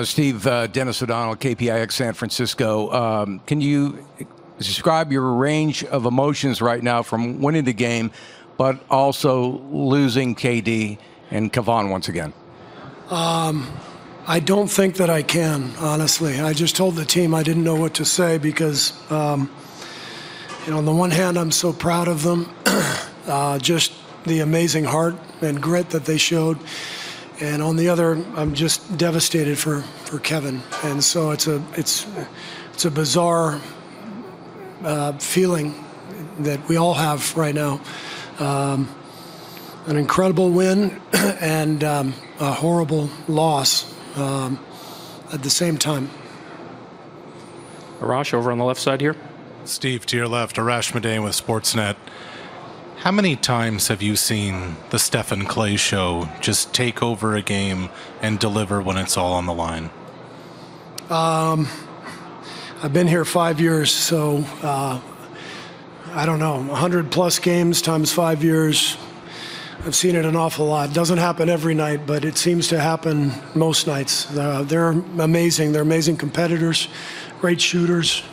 Steve, Dennis O'Donnell, KPIX San Francisco. Can you describe your range of emotions right now from winning the game, but also losing KD and Kevon once again? I don't think that I can, honestly. I just told the team I didn't know what to say because, on the one hand, I'm so proud of them, just the amazing heart and grit that they showed. And on the other, I'm just devastated for Kevon. And so it's a bizarre feeling that we all have right now. An incredible win and a horrible loss at the same time. Arash over on the left side here. Steve, to your left, Arash Madain with Sportsnet. How many times have you seen the Stephen Clay show just take over a game and deliver when it's all on the line? I've been here 5 years, so I don't know, 100-plus games times 5 years. I've seen it an awful lot. It doesn't happen every night, but it seems to happen most nights. They're amazing. They're amazing competitors, great shooters.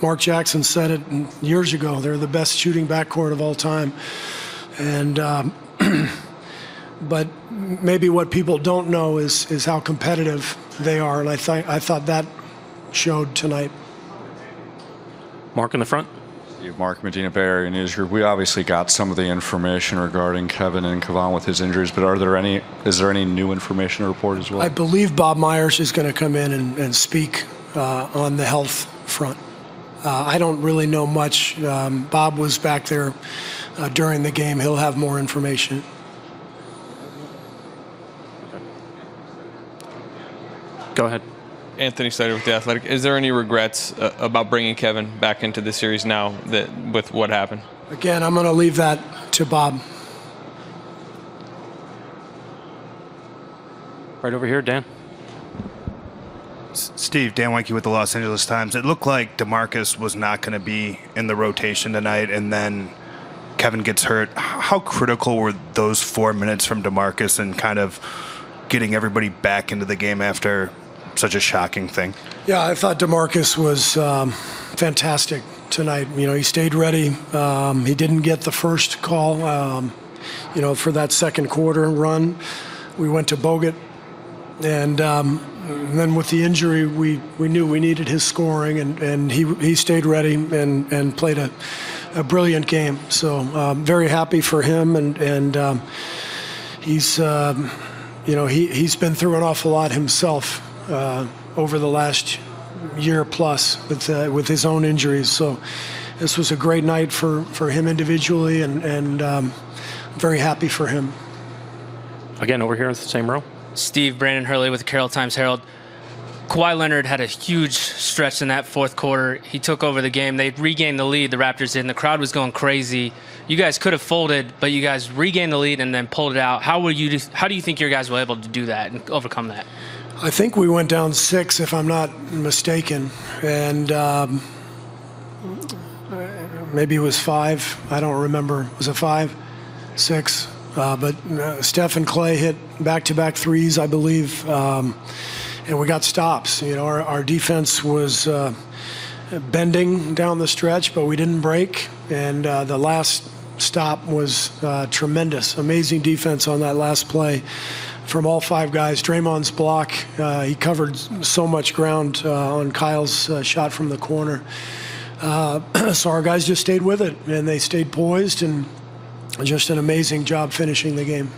Mark Jackson said it years ago. They're the best shooting backcourt of all time. And but maybe what people don't know is how competitive they are, and I thought that showed tonight. Mark in the front. Mark Medina Bay News Group. We obviously got some of the information regarding Kevon and Kevon with his injuries, but is there any new information to report as well? I believe Bob Myers is going to come in and speak on the health front. I don't really know much. Bob was back there during the game. He'll have more information. Go ahead. Anthony Snyder with The Athletic. Is there any regrets about bringing Kevon back into the series now that with what happened? Again, I'm going to leave that to Bob. Right over here, Dan. Steve, Dan Weinke with the Los Angeles Times. It looked like DeMarcus was not going to be in the rotation tonight, and then Kevon gets hurt. How critical were those 4 minutes from DeMarcus and kind of getting everybody back into the game after such a shocking thing? Yeah, I thought DeMarcus was fantastic tonight. He stayed ready. He didn't get the first call, for that second quarter run. We went to Bogut, and then with the injury, we knew we needed his scoring, and he stayed ready and played a brilliant game. So very happy for him, and he's he's been through an awful lot himself over the last year plus with his own injuries. So this was a great night for him individually, and very happy for him. Again, over here in the same row. Steve, Brandon Hurley with the Carroll Times-Herald. Kawhi Leonard had a huge stretch in that fourth quarter. He took over the game. They regained the lead, the Raptors did, and the crowd was going crazy. You guys could have folded, but you guys regained the lead and then pulled it out. How do you think your guys were able to do that and overcome that? I think we went down 6, if I'm not mistaken, and maybe it was 5. I don't remember. Was it 5? 6? But Steph and Clay hit back-to-back threes, I believe, and we got stops. Our defense was bending down the stretch, but we didn't break, and the last stop was tremendous. Amazing defense on that last play from all 5 guys. Draymond's block, he covered so much ground on Kyle's shot from the corner. So our guys just stayed with it, and they stayed poised, and just an amazing job finishing the game.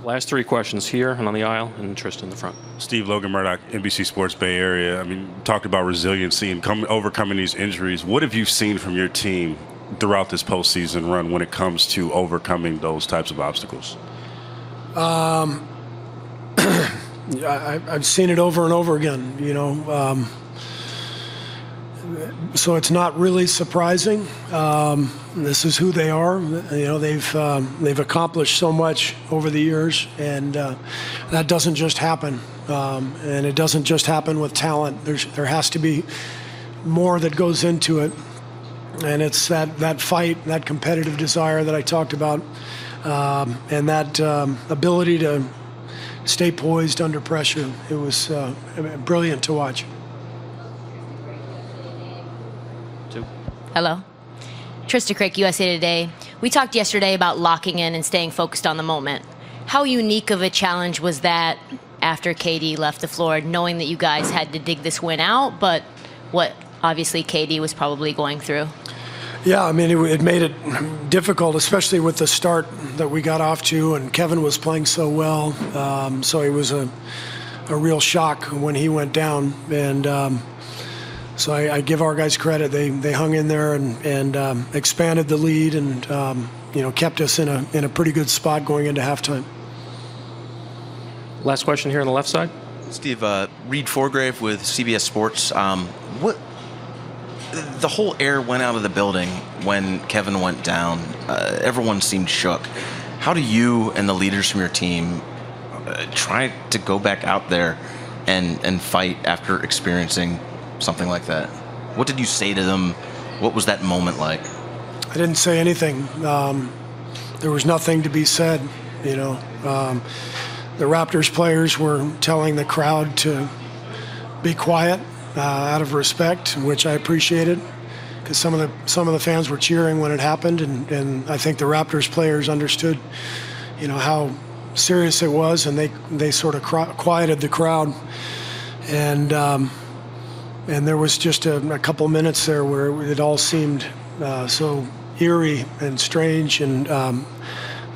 Last 3 questions here and on the aisle, and Tristan in the front. Steve, Logan Murdoch, NBC Sports Bay Area. Talked about resiliency and overcoming these injuries. What have you seen from your team throughout this postseason run when it comes to overcoming those types of obstacles? I've seen it over and over again, so it's not really surprising. This is who they are. They've accomplished so much over the years, and that doesn't just happen. And it doesn't just happen with talent. There has to be more that goes into it, and it's that fight, that competitive desire that I talked about, and that ability to stay poised under pressure. It was brilliant to watch. Hello. Trista Crick, USA Today. We talked yesterday about locking in and staying focused on the moment. How unique of a challenge was that after KD left the floor, knowing that you guys had to dig this win out, but what obviously KD was probably going through? Yeah, I mean, it made it difficult, especially with the start that we got off to, and Kevon was playing so well. So it was a real shock when he went down. And so I give our guys credit. They hung in there and expanded the lead and, kept us in a pretty good spot going into halftime. Last question here on the left side. Steve, Reed Forgrave with CBS Sports. The whole air went out of the building when Kevon went down. Everyone seemed shook. How do you and the leaders from your team try to go back out there and fight after experiencing something like that? What did you say to them? What was that moment like? I didn't say anything. There was nothing to be said, The Raptors players were telling the crowd to be quiet out of respect, which I appreciated, because some of the fans were cheering when it happened, and I think the Raptors players understood, how serious it was, and they sort of quieted the crowd, and there was just a couple minutes there where it all seemed so eerie and strange, and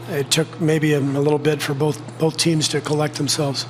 it took maybe a little bit for both teams to collect themselves.